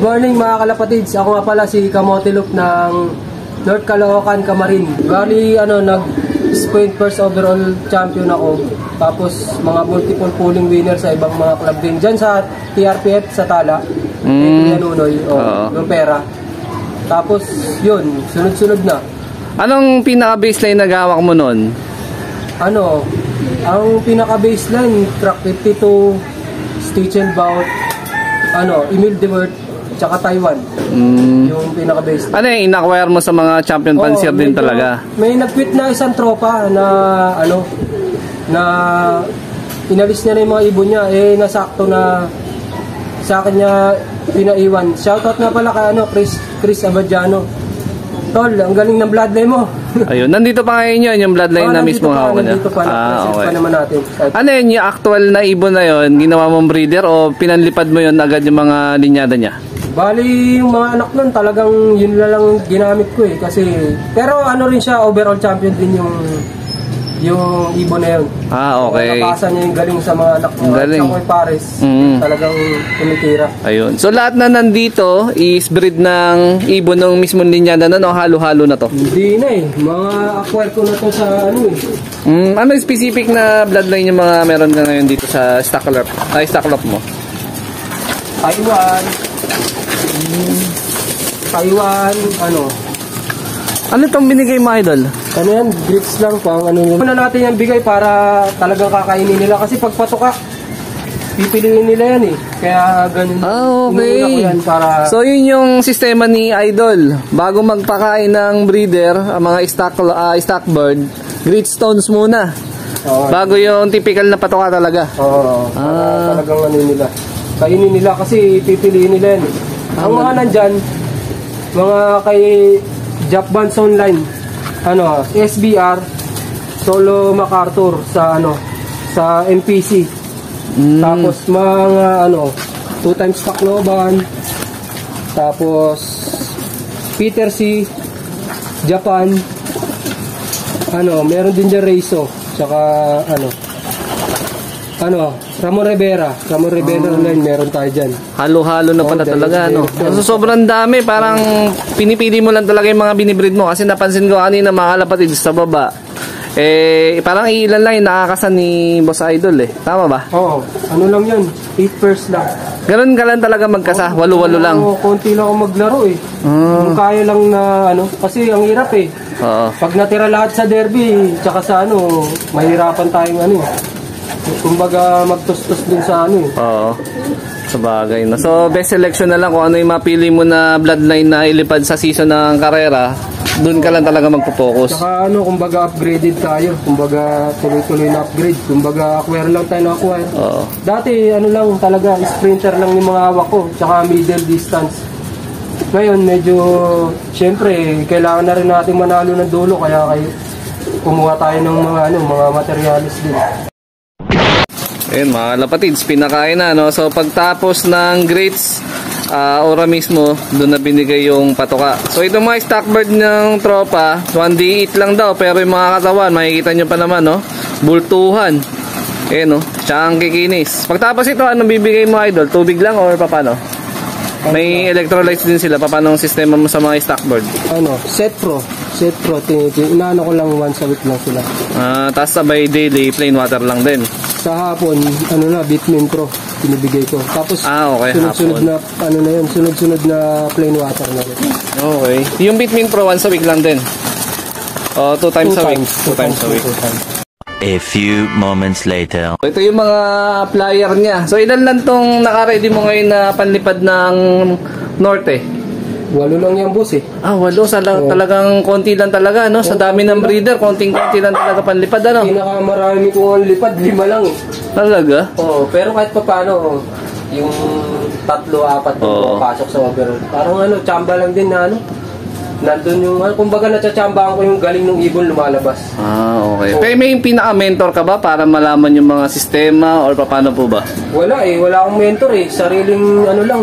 morning mga kalapatids. Ako nga pala si Kamote Loop ng North Caloocan, Camarin. Bali, nag-sprint first overall champion ako. Tapos, mga multiple pooling winner sa ibang mga club din. Diyan sa TRPF sa Tala. Kuya Nunoy, yung pera. Tapos, yun, sunod-sunod na. Anong pinaka-baseline na gawak mo nun? Ang pinaka-baseline, track 52, Stitch and Bout, Emil Dewert, tsaka Taiwan. Yung pinaka-baseline. Ano yung in-acquire mo sa mga champion pansier din talaga? May nag-quit na isang tropa na, na inalis niya na yung mga ibon niya. Nasakto na sa akin niya pinaiwan. Shoutout nga pala kay Chris Abadiano. Tol, ang galing ng bloodline mo. Ayun, nandito pa ngayon yun, yung bloodline na mismo hawak niya. Nandito pa, okay. Pa naman natin. Ano yun, yung actual na ibon na yun, ginawa mong breeder o pinanlipad mo yun agad yung mga linyada niya? Bali, yung mga anak nun, talagang yun lang ginamit ko eh. Kasi, pero rin siya, overall champion din yung ibon na yun. Okay. Nakapasan niya yung galing sa mga anak niya. Galing. Sa Koy Pares. Talagang tumitira. Ayun. So lahat na nandito is breed ng ibon ng mismong linyada na, halo-halo na to? Hindi na eh. Mga acquire ko na to sa ano yung specific na bloodline yung mga meron ka ngayon dito sa Stacklop mo? Taiwan, Ano itong binigay mo, idol? Yan, grits lang po. Muna natin yung bigay para talagang kakainin nila. Kasi pag patuka, pipiliin nila yan eh. Kaya ganun. Okay. Yan para... So yun yung sistema ni Idol. Bago magpakain ng breeder, ang mga stock bird, grit stones muna. Bago yung typical na patuka talaga. Talagang nila. Kainin nila kasi pipiliin nila yan eh. Ang mga nandyan, mga kay Jack Vance Online, SBR, Solo MacArthur sa sa MPC. Tapos mga 2 times Tacloban. Tapos Peter C, Japan. Meron din dyan Reiso, tsaka Ramon Rivera online, meron tayo dyan. Halo-halo na pala talaga, So, sobrang dami, parang pinipili mo lang talaga yung mga binibreed mo. Kasi napansin ko kanina mga kalapatid sa baba, parang ilan lang yung nakakasan ni Boss Idol Tama ba? Oo, lang yun, 8 pairs lang. Ganun ka lang talaga magkasa, walo-walo lang. Konti lang ako maglaro Kung kaya lang na kasi ang hirap Pag natira lahat sa derby, tsaka sa mahirapan tayong kumbaga magtustos din sa sabagay na. So best selection na lang kung ano yung mapili mo na bloodline na ilipad sa season ng karera, dun ka lang talaga magpo-focus. Saka kumbaga upgraded tayo, kumbaga tuloy-tuloy na upgrade, kumbaga acquire lang tayo na acquire. Dati lang talaga, sprinter lang yung mga hawak ko, tsaka middle distance. Ngayon medyo syempre kailangan na rin natin manalo ng dulo, kaya kumuha tayo ng mga materialis din. Ayun mga kalapatids, pinakain na So pagtapos ng grits, ora mismo, doon na binigay yung patoka. So itong mga stock bird ng tropa, 1D8 lang daw, pero yung mga katawan, makikita nyo pa naman bultuhan. Tsaka kikinis. Pagtapos ito, anong bibigay mo, Idol? Tubig lang or paano? May electrolytes din sila. Paano ang sistema mo sa mga stock bird? Set Pro, inaano ko lang once a week lang sila. Tapos sabay daily, plain water lang din. Sa hapon, Bitmin Pro, pinibigay ko. Tapos, okay, sunod-sunod na, sunod-sunod na plain water na rin. Okay. Yung Bitmin Pro, once a week lang din? 2 times a week? 2 times a week. A few moments later. Ito yung mga flyer niya. So, ilan lang tong naka-ready mo ngayon na panlipad ng Norte? 8 lang yan, boss 8. Talagang konti lang talaga, Sa dami ng breeder, konting-konti lang talaga panlipad, Pinakamarami kong lipad, 5 lang Talaga? Pero kahit pa paano, yung 3-4 pasok sa overall. Parang tsamba lang din na nandun yung, kumbaga natsatsambaan ko yung galing ng ibon lumalabas. Okay. Pero may pinaka-mentor ka ba para malaman yung mga sistema or paano po ba? Wala wala akong mentor Sariling lang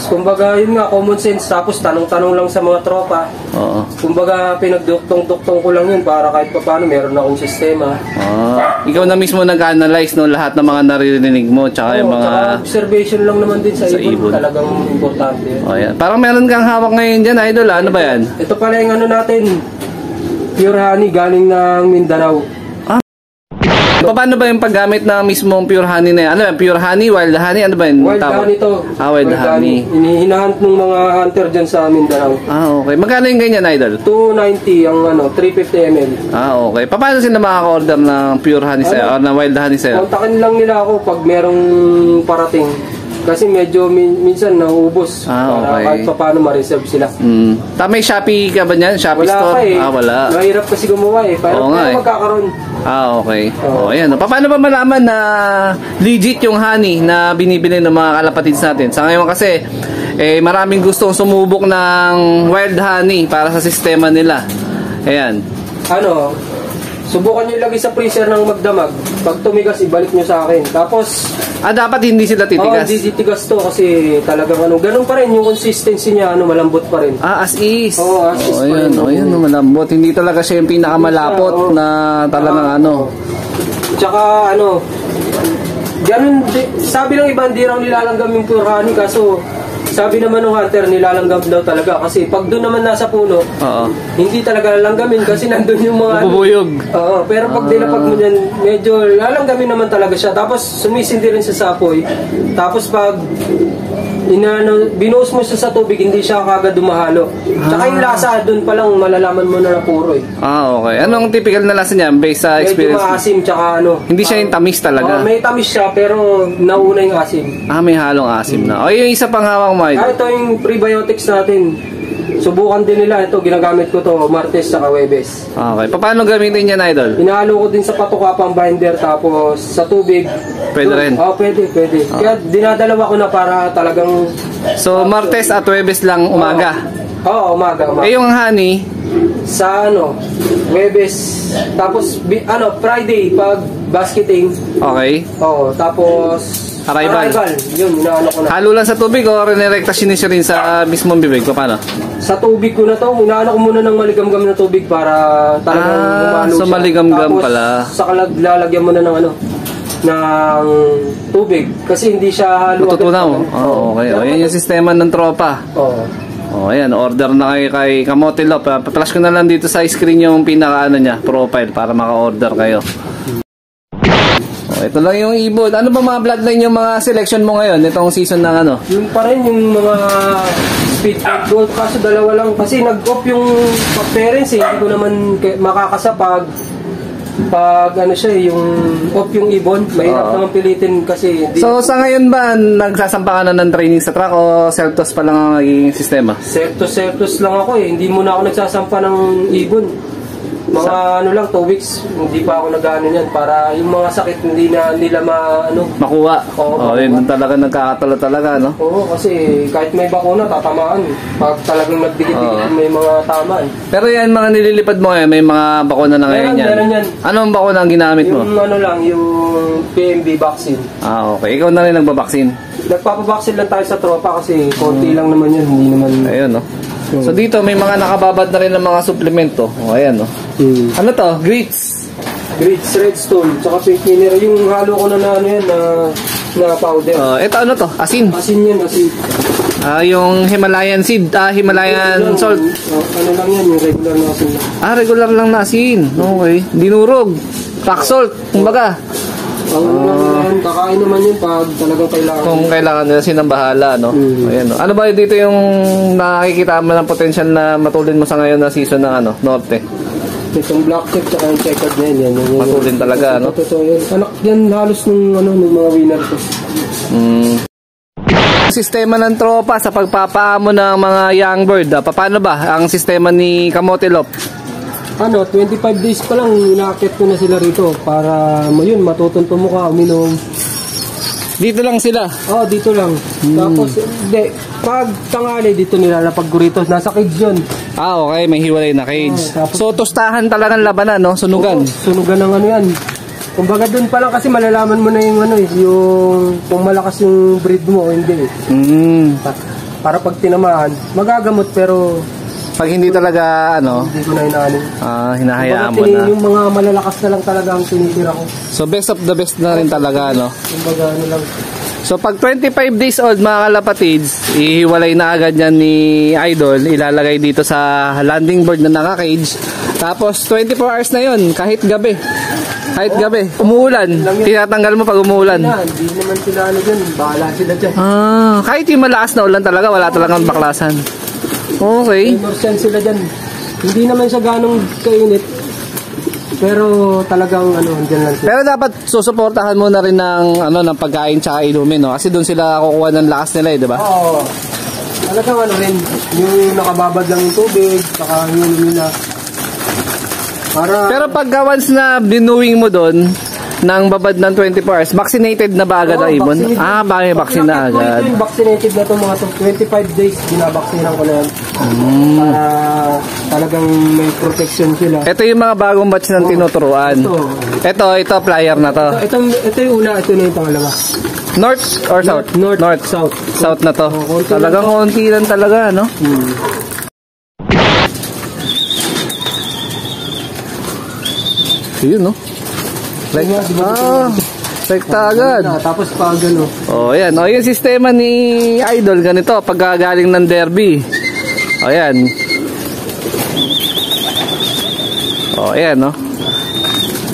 Kumbaga, yun nga, common sense. Tapos tanong-tanong lang sa mga tropa. Oo. Kumbaga, pinagduktong-duktong ko lang yun para kahit pa paano meron akong sistema. Ikaw na mismo nag-analyze no lahat ng mga naririnig mo tsaka yung mga Tsaka observation lang naman din sa sa ibon. ibon. Talagang importante yun. Oh, yan. Parang meron kang hawak ngayon dyan, idol. Ano ba yan? Ito pala yung ano natin, pure honey galing ng Mindanao. Paano ba yung paggamit ng mismong pure honey na yan? Ano yan? Pure honey, wild honey? Ano ba yun? Wild tawag? honey to. Wild honey. Hinahunt ng mga hunter dyan sa Mindanao. Okay. Magkano yung ganyan, idol? 290 ang 350 ml. Okay. Paano sila makaka-order ng pure honey sa'yo? Or ng wild honey sa'yo? Kontakin lang nila ako pag merong parating. Kasi medyo minsan nauubos. Para okay. kahit pa paano ma-reserve sila. May Shopee ka ba niyan? Shopee Wala store? pa eh. Wala. Mahirap kasi gumawa eh. Pero magkakaroon. Okay. Ayan. Paano ba malaman na legit yung honey na binibili ng mga kalapatids natin? Sa ngayon kasi, maraming gustong sumubok ng wild honey para sa sistema nila. Ayan. Subukan nyo ilagay sa freezer ng magdamag. Pag tumigas, ibalik nyo sa akin. Tapos, dapat hindi sila titigas? hindi titigas to kasi talagang ganun pa rin. Yung consistency niya, malambot pa rin. As is? As is pa rin. Ayan, malambot. Hindi talaga siya yung pinakamalapot na talagang Tsaka ganun, sabi ng iba, hindi raw nilalanggam yung pure honey. Kaso, sabi naman ng hunter, nilalanggam daw talaga. Kasi pag doon naman nasa puno, hindi talaga lalanggamin kasi nandun yung mga bubuyog. Pero pag dilapag mo dyan, medyo lalanggamin naman talaga siya. Tapos sumisindi rin siya sa apoy. Tapos pag binuhos mo siya sa tubig, hindi siya kagad dumahalo. Tsaka yung lasa, doon pa lang malalaman mo na puro eh. Okay. Anong typical na lasa niya based sa experience? Medyo maasim, tsaka hindi siya yung tamis talaga? May tamis siya, pero nauna yung asim. May halong asim na. Yung isa pang hawak mo. Ito yung prebiotics natin. Subukan din nila. Ito, ginagamit ko to Martes sa Webes. Okay. Paano gamitin yan, idol? Inahalo ko din sa patuka pang binder, tapos sa tubig. Pwede rin? Pwede. Kaya dinadalawa ko na para talagang... So, Martes at Webes lang umaga? Umaga. Yung honey? Sa Webes. Tapos, Friday, pag basketing. Okay. Tapos... Arrival. Yun, inaano ko na. Halo lang sa tubig o rinirekta sinisyo rin sa mismong bibig? Paano? Sa tubig ko na to. Inaano ko muna ng maligamgam na tubig para talagang umalo so siya. Maligamgam tapos, pala. Saka lalagyan mo na ng ng tubig. Kasi hindi siya halo. Matutunaw? Okay. Yan yung sistema ng tropa. Ayan, order na kayo kay Kamote Lop. Flash ko na lang dito sa screen yung pinaka niya, profile para maka-order kayo. Ito lang yung ibon. Ano ba mga bloodline yung mga selection mo ngayon? Itong season ng Yung pa rin yung mga speed gold. Kaso dalawa lang. Kasi nag-off yung parents eh. Hindi ko naman makakasapag. Pag yung off yung ibon. Mahirap naman pilitin kasi. So sa ngayon ba, nagsasampa ka na ng training sa track o self-toss pa lang ang naging sistema? Self-toss lang ako eh. Hindi muna ako nagsasampa ng ibon. Mga 2 weeks, hindi pa ako nag-ano yan para yung mga sakit hindi na nila makuha. Yun talaga nagkakatala talaga, no? Kasi kahit may bakuna, tatamaan. Pag talagang nagdikit-dikit, may mga tamaan. Pero yan, mga nililipad mo ngayon, may mga bakuna na ngayon yan. Meron yan. Anong bakuna ang ginamit mo? Yung PMB vaccine. Okay. Ikaw na rin nagbabaksin? Nagpapabaksin lang tayo sa tropa kasi konti lang naman yun. Hindi naman... Ayun, no? So dito may mga nakababad na rin ng mga suplemento. Ayan, no? Ano to? Grits? Grits, redstone, tsaka pink mineral. Yung halo ko na na powder. Ito ano to? Asin? Asin yan, asin. Yung Himalayan seed, Himalayan salt. Ano lang yan, yung regular na asin. Regular lang na asin. Okay. Dinurog. Rock salt, kumbaga. Kakain naman yun pag talagang kailangan. Kung kailangan nila, sinang bahala, no? Ayan, no? Ano ba dito yung nakikita mo ng potential na matulin mo sa ngayon na season ng Norte? Itong black check at yung checkered na yan. Matulin talaga, no? Totoo yan. Anak yan halos nung mga winner ko. Sistema ng tropa sa pagpapaamo ng mga young bird. Paano ba ang sistema ni Kamote Lop? 25 days pa lang inaakit ko na sila rito para matutunto mo ka uminom. Dito lang sila? Dito lang. Tapos pag tanghali dito nilalapag ko rito. Nasa cage yun. Okay, may hiwalay na cage. So tostahan talagang labanan, no? Sunugan. Sunugan ng yan. Kumbaga doon pa lang kasi malalaman mo na yung yung kung malakas yung breed mo o hindi. para pag tinamaan, magagamot pero Pag hindi talaga, ano, hindi ko na inaano. hinahayaan mo Kumbaga, na. yung mga malalakas na lang talaga ang tinitira ko. So, best of the best na rin talaga, no? Kumbaga, ano lang. So, pag 25 days old, mga kalapatids, ihiwalay na agad yan ni Idol. Ilalagay dito sa landing board na naka-cage. Tapos, 24 hours na yon kahit gabi. Kahit gabi. Umuulan. Tinatanggal mo pag umuulan. Hindi naman sila ano dyan. Bahala sila dyan. Kahit yung malakas na ulan talaga, wala talagang baklasan. Okay. Immersion sila dyan. Hindi naman siya ganong kainit. Pero talagang ano, andyan lang sila. Pero dapat susuportahan mo na rin ng ano ng pagkain tsaka inumin, no? Kasi doon sila kukuha ng lakas nila, di ba? Oo. Talagang ano rin, yung nakababad lang yung tubig, saka yun nila. Para, Pero pagka once na binuwing mo doon ng babad ng 24 hours, vaccinated na ba agad ang ibon? Bakit vaccine na agad? Yung vaccinated na itong mga 25 days, binabaksinan ko na yan. Para talagang may protection sila. Ito yung mga bagong batch ng tinuturuan. Ito, flyer na to. Ito yung una, ito na yung pangalawa. North or south? North. South. South na to. Talagang konti lang talaga, no? Yun, no? Sekta agad. Tapos pag ano. Yan. Yung sistema ni Idol, ganito, pag galing ng derby. Yan. Yan, no?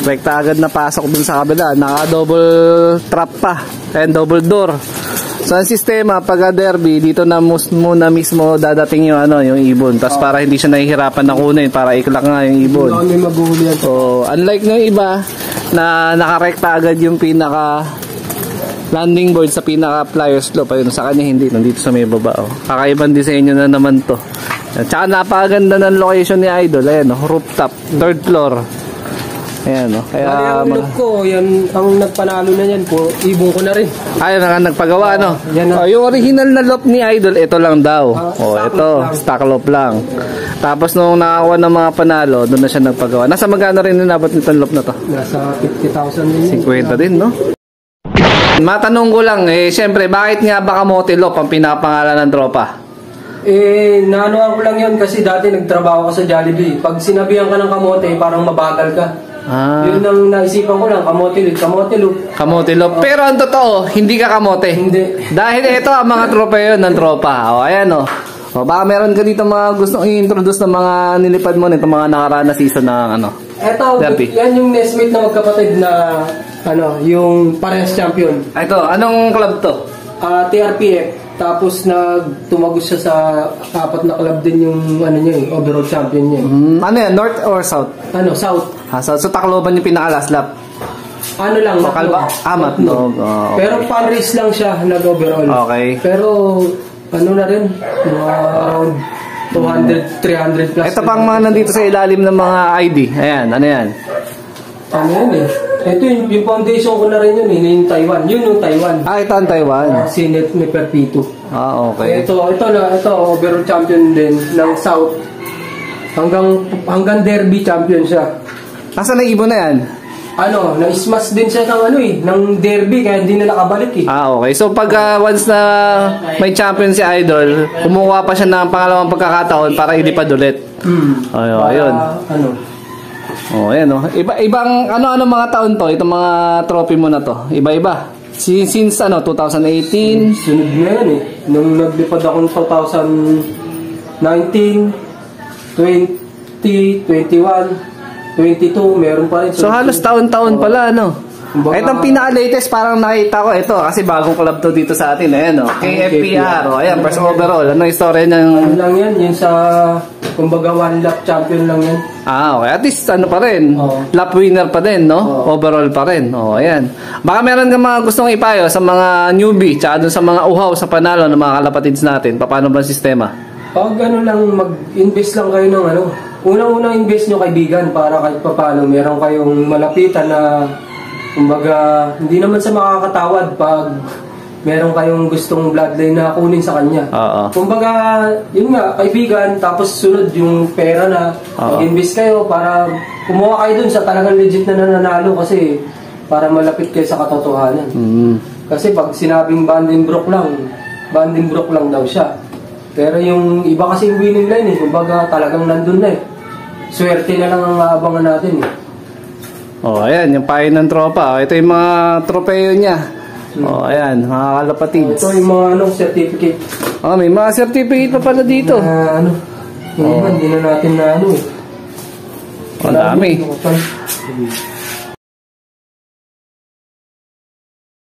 Rekta agad na pasok dun sa kabila. Naka-double trap pa. And double door. So, ang sistema, pag derby, dito na muna mismo dadating yung, yung ibon. Tapos para hindi siya nahihirapan na kunin, para iklak nga yung ibon. Hindi maguhuli yan. Unlike ng iba, na nakarekta agad yung pinaka landing board sa pinaka flyer slope. Ayun, sa kanya hindi. Nandito sa may baba. Kakaibang disenyo na naman to. Tsaka napakaganda ng location ni Idol. Ayan, rooftop, 3rd floor. Ayan, kaya yung look ko, yan ang nagpanalo na yan po. Ibon ko na rin. Ayun ang nagpagawa, no? Yan yung original na loop ni Idol, ito lang daw. Stock loop lang. Tapos nung nakakuha ng mga panalo, doon na siya nagpagawa. Nasa magkano rin inabot nitong loop na to? Nasa 50,000 din. 50 din, no? Matanong ko lang, syempre, bakit nga ba Kamote Loop ang pinapangalan ng tropa? Naanoan ko lang yan kasi dati nagtrabaho ko sa Jollibee. Pag sinabihan ka ng kamote, parang mabagal ka. Yun ang naisipan ko lang, Kamote Loop. Kamote Loop. Pero ang totoo, hindi ka kamote. Hindi. Dahil ito ang mga tropa yun ng tropa. Ayan, baka meron ka dito mga gustong i-introduce ng mga nilipad mo nito mga nakaraan na season ng Eto, derby. yan yung nestmate na magkapatid na yung parehas champion. Ito, anong club to? TRPF. Tapos tumagos siya sa 4 na club din yung overall champion niya. Ano yan, north or south? South. South. So Tacloban yung pinaka-last lap. Lang, Matnog. Pero pan-race lang siya nag-overall. Okay. Pero na rin, around 200, 300 plus. Ito pang mga nandito sa ilalim ng mga ID. Ayan, ano yan? Ito yung foundation ko na rin yun, yung Taiwan. Yun yung Taiwan. Ito ang Taiwan. Sinet ni Perpito. Okay. Ito overall champion din ng South. Hanggang derby champion siya. Nasaan na ibon na yan? Na-smash din siya ng derby kaya hindi na nakabalik Okay. So pag once na may champion si Idol, kumuha pa siya ng pangalawang pagkakataon para ilipad ulit. Ayun. Ayan, Ibang ano mga taon to? Itong mga trophy mo na to. Iba-iba. Since 2018. Sunod na yan Nung naglipad ako ng 2019, 20, 21, 22, meron pa rin. So halos taon-taon pala, Itong pinaka-latest parang nakita ko ito kasi bagong club to dito sa atin. Ayan, KFPR. Ayan, first overall. Ano yung story ng... lang yan? Yun sa, kumbaga, 1 lap champion lang yan. Okay. At least pa rin. Lap winner pa din, no? Overall pa rin. Ayan. Baka meron kang mga gustong ipayo sa mga newbie tsaka dun sa mga uhaw sa panalo ng mga kalapatids natin. Paano ba ang sistema? Pag lang, mag-invest lang kayo ng unang-unang invest nyo kaibigan para kahit paano meron kayong malapitan na kumbaga, hindi naman sa makakatawad pag meron kayong gustong bloodline na kunin sa kanya. Kumbaga, yun nga, kaibigan, tapos sunod yung pera na mag-invest kayo para kumuha kayo dun sa talagang legit na nananalo kasi para malapit kayo sa katotohanan. Kasi pag sinabing Vandenbroek lang daw siya. Pero yung iba kasi yung winning line kumbaga talagang nandun na Swerte na lang ang aabangan natin Oh, ayan, yung payo ng tropa. Ito yung mga tropeo niya. Oh, ayan, mga kalapatids. Ito yung mga certificate. Oh, may mga certificate pa pala dito. Yung iba, hindi na natin na Ang dami.